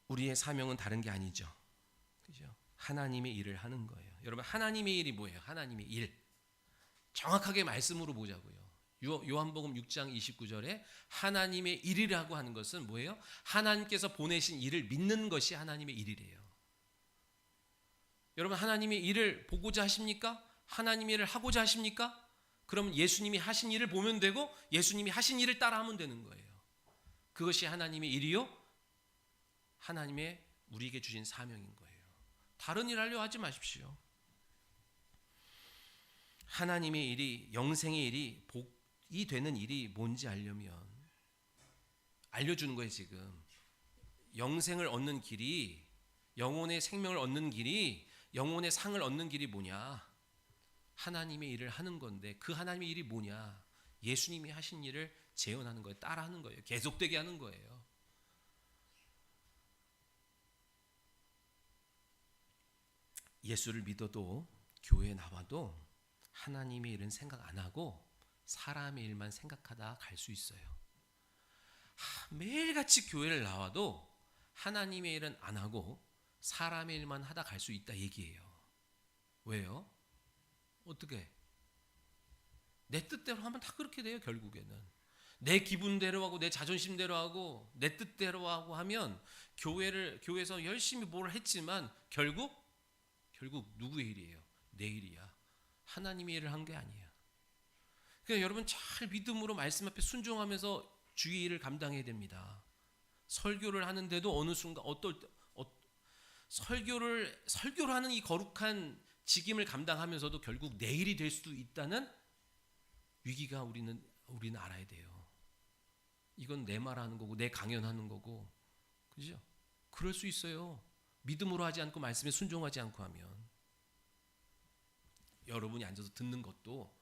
우리의 사명은 다른 게 아니죠. 그죠? 하나님의 일을 하는 거예요. 여러분, 하나님의 일이 뭐예요? 하나님의 일. 정확하게 말씀으로 보자고요. 요한복음 6장 29절에 하나님의 일이라고 하는 것은 뭐예요? 하나님께서 보내신 일을 믿는 것이 하나님의 일이래요. 여러분, 하나님의 일을 보고자 하십니까? 하나님의 일을 하고자 하십니까? 그럼 예수님이 하신 일을 보면 되고 예수님이 하신 일을 따라하면 되는 거예요. 그것이 하나님의 일이요, 하나님의 우리에게 주신 사명인 거예요. 다른 일 하려 하지 마십시오. 하나님의 일이, 영생의 일이, 복이 되는 일이 뭔지 알려면 알려주는 거예요. 지금 영생을 얻는 길이, 영혼의 생명을 얻는 길이, 영혼의 상을 얻는 길이 뭐냐? 하나님의 일을 하는 건데, 그 하나님의 일이 뭐냐? 예수님이 하신 일을 재현하는 거예요. 따라하는 거예요. 계속되게 하는 거예요. 예수를 믿어도 교회에 나와도 하나님의 일은 생각 안 하고 사람의 일만 생각하다 갈 수 있어요. 매일같이 교회를 나와도 하나님의 일은 안 하고 사람의 일만 하다 갈 수 있다 얘기예요. 왜요? 어떻게? 내 뜻대로 하면 다 그렇게 돼요. 결국에는 내 기분대로 하고 내 자존심대로 하고 내 뜻대로 하고 하면 교회에서 열심히 뭘 했지만 결국 누구의 일이에요? 내 일이야. 하나님의 일을 한 게 아니야. 그러니까 여러분, 잘 믿음으로 말씀 앞에 순종하면서 주의 일을 감당해야 됩니다. 설교를 하는데도 어느 순간 설교를 하는 이 거룩한 직임을 감당하면서도 결국 내 일이 될 수도 있다는 위기가 우리는 알아야 돼요. 이건 내 말하는 거고 내 강연하는 거고, 그죠? 그럴 수 있어요. 믿음으로 하지 않고 말씀에 순종하지 않고 하면. 여러분이 앉아서 듣는 것도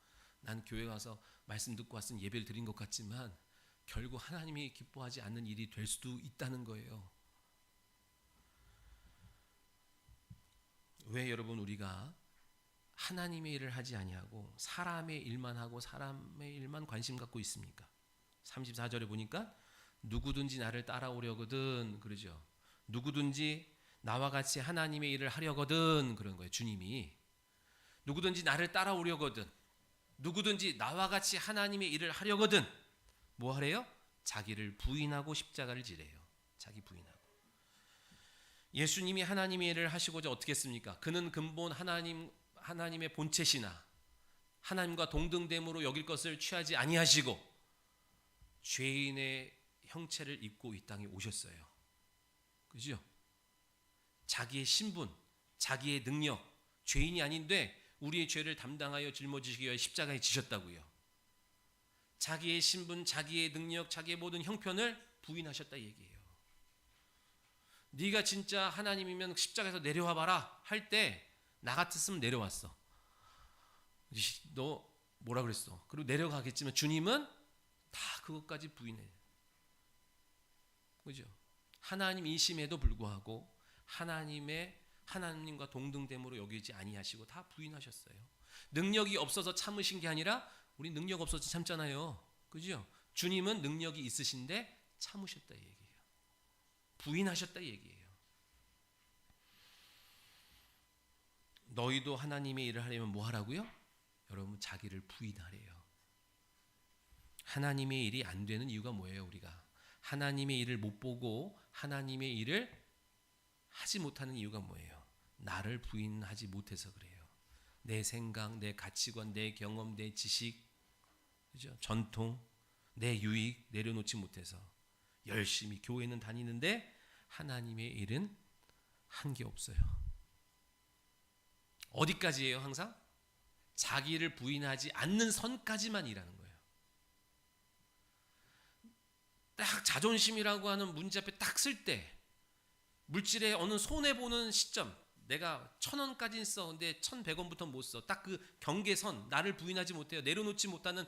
난 교회 가서 말씀 듣고 왔으니 예배를 드린 것 같지만 결국 하나님이 기뻐하지 않는 일이 될 수도 있다는 거예요. 왜 여러분 우리가 하나님의 일을 하지 아니하고 사람의 일만 하고 사람의 일만 관심 갖고 있습니까? 34절에 보니까 누구든지 나를 따라오려거든 그러죠. 누구든지 나와 같이 하나님의 일을 하려거든 그런 거예요. 주님이 누구든지 나를 따라오려거든, 누구든지 나와 같이 하나님의 일을 하려거든 뭐 하래요? 자기를 부인하고 십자가를 지래요. 자기 부인하고. 예수님이 하나님의 일을 하시고자 어떻게 했습니까? 그는 근본 하나님의 본체시나 하나님과 동등됨으로 여길 것을 취하지 아니하시고 죄인의 형체를 입고 이 땅에 오셨어요. 그죠? 자기의 신분, 자기의 능력, 죄인이 아닌데 우리의 죄를 담당하여 짊어지시기 위해 십자가에 지셨다고요. 자기의 신분, 자기의 능력, 자기의 모든 형편을 부인하셨다 얘기예요. 네가 진짜 하나님이면 십자가에서 내려와 봐라 할 때 나 같았으면 내려왔어. 너 뭐라 그랬어? 그리고 내려가겠지만 주님은 다 그것까지 부인해. 그죠? 하나님이심에도 불구하고 하나님과 동등됨으로 여기지 아니하시고 다 부인하셨어요. 능력이 없어서 참으신 게 아니라 우리 능력 없어서 참잖아요. 그죠? 주님은 능력이 있으신데 참으셨다 얘기예요. 부인하셨다 얘기예요. 너희도 하나님의 일을 하려면 뭐 하라고요? 여러분, 자기를 부인하래요. 하나님의 일이 안 되는 이유가 뭐예요? 우리가 하나님의 일을 못 보고 하나님의 일을 하지 못하는 이유가 뭐예요? 나를 부인하지 못해서 그래요. 내 생각, 내 가치관, 내 경험, 내 지식, 그죠? 전통, 내 유익 내려놓지 못해서 열심히 교회는 다니는데 하나님의 일은 한 게 없어요. 어디까지예요? 항상 자기를 부인하지 않는 선까지만 일하는 거예요. 딱 자존심이라고 하는 문제 앞에 딱 쓸 때, 물질에 어느 손해보는 시점, 내가 1,000원까지는 써. 근데 1,100원부터 못 써. 딱 그 경계선, 나를 부인하지 못해요. 내려놓지 못하는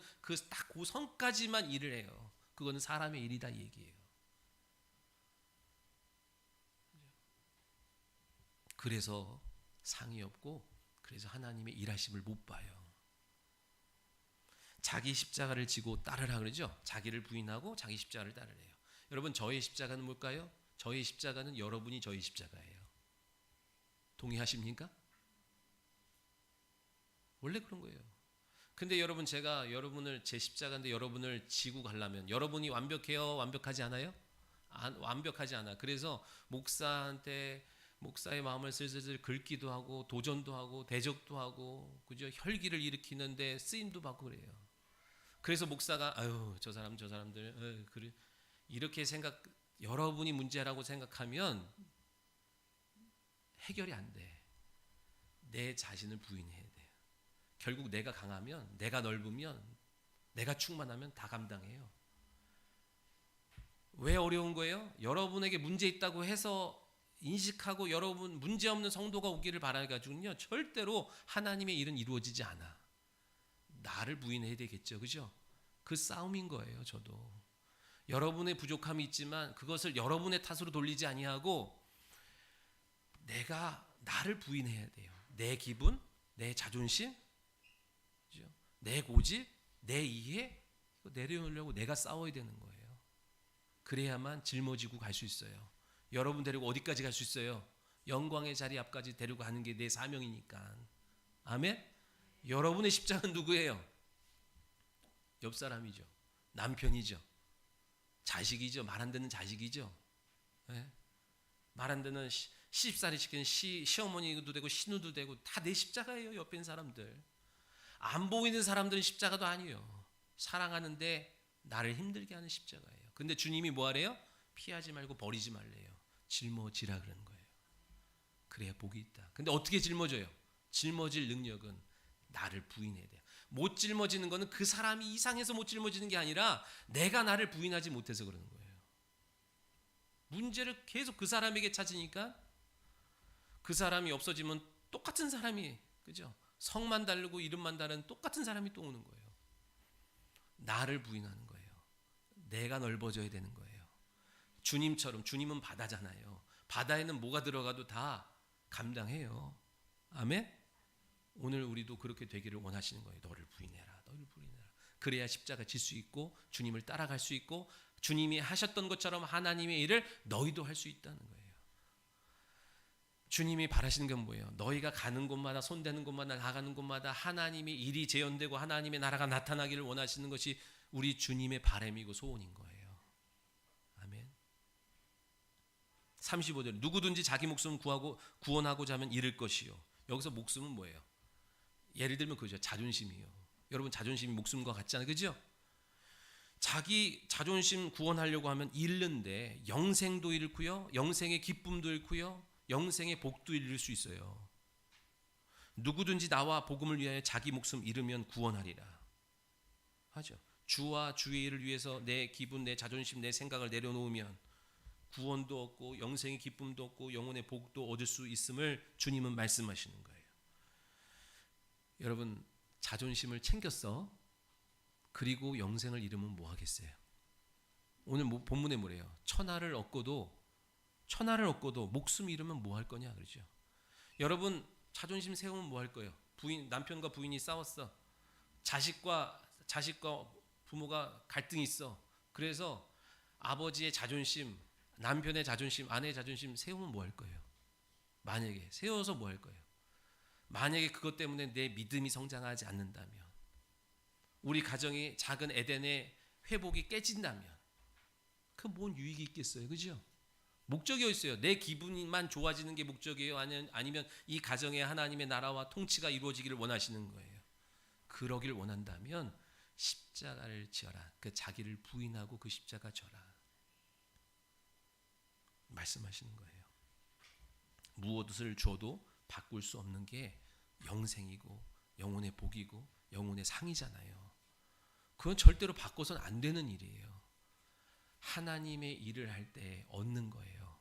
딱 그 선까지만 일을 해요. 그거는 사람의 일이다 이 얘기예요. 그래서 상이 없고, 그래서 하나님의 일하심을 못 봐요. 자기 십자가를 지고 따르라 그러죠. 자기를 부인하고 자기 십자가를 따르래요. 여러분, 저의 십자가는 뭘까요? 저의 십자가는 여러분이 저의 십자가예요. 동의하십니까? 원래 그런 거예요. 근데 여러분, 제가 여러분을 제 십자가인데 여러분을 지고 가려면, 여러분이 완벽해요? 완벽하지 않아요? 완벽하지 않아. 그래서 목사의 마음을 슬슬 긁기도 하고 도전도 하고 대적도 하고, 그죠? 혈기를 일으키는데 쓰임도 받고 그래요. 그래서 목사가 저 사람들 그래, 이렇게 여러분이 문제라고 생각하면 해결이 안 돼. 내 자신을 부인해야 돼. 결국 내가 강하면, 내가 넓으면, 내가 충만하면 다 감당해요. 왜 어려운 거예요? 여러분에게 문제 있다고 해서 인식하고 여러분 문제 없는 성도가 오기를 바라가지고는요, 절대로 하나님의 일은 이루어지지 않아. 나를 부인해야 되겠죠, 그죠? 그 싸움인 거예요. 저도 여러분의 부족함이 있지만 그것을 여러분의 탓으로 돌리지 아니하고 내가 나를 부인해야 돼요. 내 기분, 내 자존심, 그죠? 내 고집, 내 이해, 내려놓으려고 내가 싸워야 되는 거예요. 그래야만 짊어지고 갈 수 있어요. 여러분 데리고 어디까지 갈 수 있어요? 영광의 자리 앞까지 데리고 가는 게 내 사명이니까. 아멘? 여러분의 십자가는 누구예요? 옆 사람이죠. 남편이죠. 자식이죠. 말 안 듣는 자식이죠. 네? 말 안 듣는 시집살이 시키는 시어머니도 되고 신우도 되고 다 내 십자가예요. 옆에 있는 사람들. 안 보이는 사람들은 십자가도 아니에요. 사랑하는데 나를 힘들게 하는 십자가예요. 근데 주님이 뭐 하래요? 피하지 말고 버리지 말래요. 짊어지라 그러는 거예요. 그래야 복이 있다. 근데 어떻게 짊어져요? 짊어질 능력은 나를 부인해야 돼요. 못 짊어지는 거는 그 사람이 이상해서 못 짊어지는 게 아니라 내가 나를 부인하지 못해서 그러는 거예요. 문제를 계속 그 사람에게 찾으니까 그 사람이 없어지면 똑같은 사람이, 그죠? 성만 다르고 이름만 다른 똑같은 사람이 또 오는 거예요. 나를 부인하는 거예요. 내가 넓어져야 되는 거예요. 주님처럼, 주님은 바다잖아요. 바다에는 뭐가 들어가도 다 감당해요. 아멘? 오늘 우리도 그렇게 되기를 원하시는 거예요. 너를 부인해라. 너를 부인해라. 그래야 십자가 질 수 있고 주님을 따라갈 수 있고 주님이 하셨던 것처럼 하나님의 일을 너희도 할 수 있다는 거예요. 주님이 바라시는 건 뭐예요? 너희가 가는 곳마다, 손대는 곳마다, 나가는 곳마다 하나님의 일이 재현되고 하나님의 나라가 나타나기를 원하시는 것이 우리 주님의 바람이고 소원인 거예요. 아멘. 35절, 누구든지 자기 목숨 구원하고자 하면 잃을 것이요. 여기서 목숨은 뭐예요? 예를 들면 그죠, 자존심이요. 여러분, 자존심이 목숨과 같잖아요, 그죠? 자기 자존심 구원하려고 하면 잃는데 영생도 잃고요, 영생의 기쁨도 잃고요, 영생의 복도 잃을 수 있어요. 누구든지 나와 복음을 위하여 자기 목숨 잃으면 구원하리라 하죠. 주와 주의 일을 위해서 내 기분, 내 자존심, 내 생각을 내려놓으면 구원도 얻고 영생의 기쁨도 얻고 영혼의 복도 얻을 수 있음을 주님은 말씀하시는 거예요. 여러분, 자존심을 챙겼어. 그리고 영생을 잃으면 뭐 하겠어요? 오늘 본문에 뭐래요? 천하를 얻고도 목숨 잃으면 뭐 할 거냐 그러죠. 여러분, 자존심 세우면 뭐 할 거예요? 남편과 부인이 싸웠어. 자식과 부모가 갈등이 있어. 그래서 아버지의 자존심, 남편의 자존심, 아내의 자존심 세우면 뭐 할 거예요? 만약에 세워서 뭐 할 거예요? 만약에 그것 때문에 내 믿음이 성장하지 않는다면, 우리 가정이 작은 에덴의 회복이 깨진다면 그 뭔 유익이 있겠어요? 그죠? 목적이 어딨어요? 내 기분만 좋아지는 게 목적이에요? 아니면 이 가정에 하나님의 나라와 통치가 이루어지기를 원하시는 거예요? 그러길 원한다면 십자가를 지어라. 그 자기를 부인하고 그 십자가 져라. 말씀하시는 거예요. 무엇을 줘도 바꿀 수 없는 게 영생이고 영혼의 복이고 영혼의 상이잖아요. 그건 절대로 바꿔서는 안 되는 일이에요. 하나님의 일을 할 때 얻는 거예요.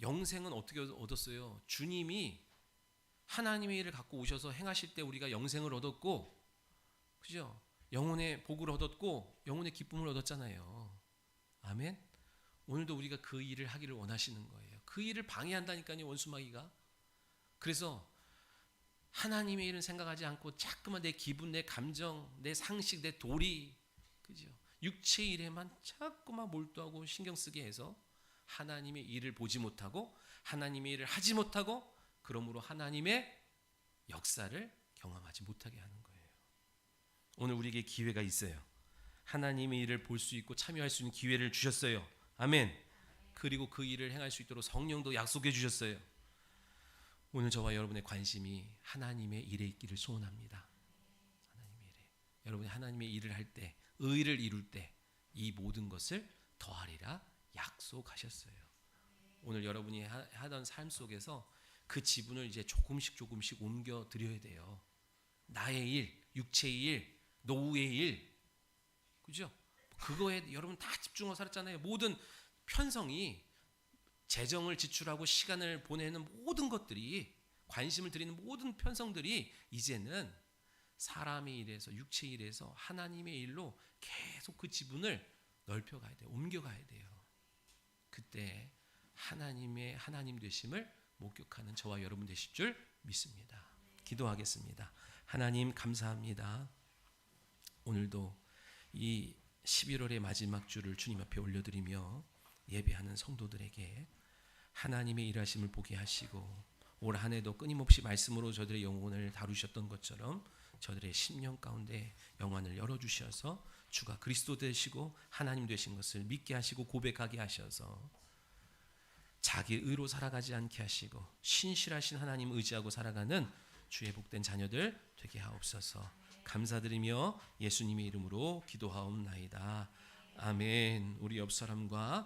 영생은 어떻게 얻었어요? 주님이 하나님의 일을 갖고 오셔서 행하실 때 우리가 영생을 얻었고, 그죠? 영혼의 복을 얻었고 영혼의 기쁨을 얻었잖아요. 아멘. 오늘도 우리가 그 일을 하기를 원하시는 거예요. 그 일을 방해한다니까요, 원수마귀가. 그래서 하나님의 일은 생각하지 않고 자꾸만 내 기분, 내 감정, 내 상식, 내 도리, 그죠? 육체의 일에만 자꾸만 몰두하고 신경 쓰게 해서 하나님의 일을 보지 못하고 하나님의 일을 하지 못하고, 그러므로 하나님의 역사를 경험하지 못하게 하는 거예요. 오늘 우리에게 기회가 있어요. 하나님의 일을 볼 수 있고 참여할 수 있는 기회를 주셨어요. 아멘. 그리고 그 일을 행할 수 있도록 성령도 약속해 주셨어요. 오늘 저와 여러분의 관심이 하나님의 일에 있기를 소원합니다. 하나님의 일에. 여러분이 하나님의 일을 할 때, 의를 이룰 때 이 모든 것을 더하리라 약속하셨어요. 오늘 여러분이 하던 삶 속에서 그 지분을 이제 조금씩 옮겨 드려야 돼요. 나의 일, 육체의 일, 노후의 일, 그죠? 그거에 여러분 다 집중하고 살았잖아요. 모든 편성이, 재정을 지출하고 시간을 보내는 모든 것들이, 관심을 드리는 모든 편성들이 이제는 사람의 일에서, 육체의 일에서 하나님의 일로 계속 그 지분을 넓혀가야 돼요. 옮겨가야 돼요. 그때 하나님 되심을 목격하는 저와 여러분 되실 줄 믿습니다. 기도하겠습니다. 하나님 감사합니다. 오늘도 이 11월의 마지막 주를 주님 앞에 올려드리며 예배하는 성도들에게 하나님의 일하심을 보게 하시고, 올 한 해도 끊임없이 말씀으로 저들의 영혼을 다루셨던 것처럼 저들의 심령 가운데 영안을 열어주셔서 주가 그리스도 되시고 하나님 되신 것을 믿게 하시고 고백하게 하셔서 자기 의로 살아가지 않게 하시고 신실하신 하나님 의지하고 살아가는 주의 복된 자녀들 되게 하옵소서. 감사드리며 예수님의 이름으로 기도하옵나이다. 아멘. 우리 옆 사람과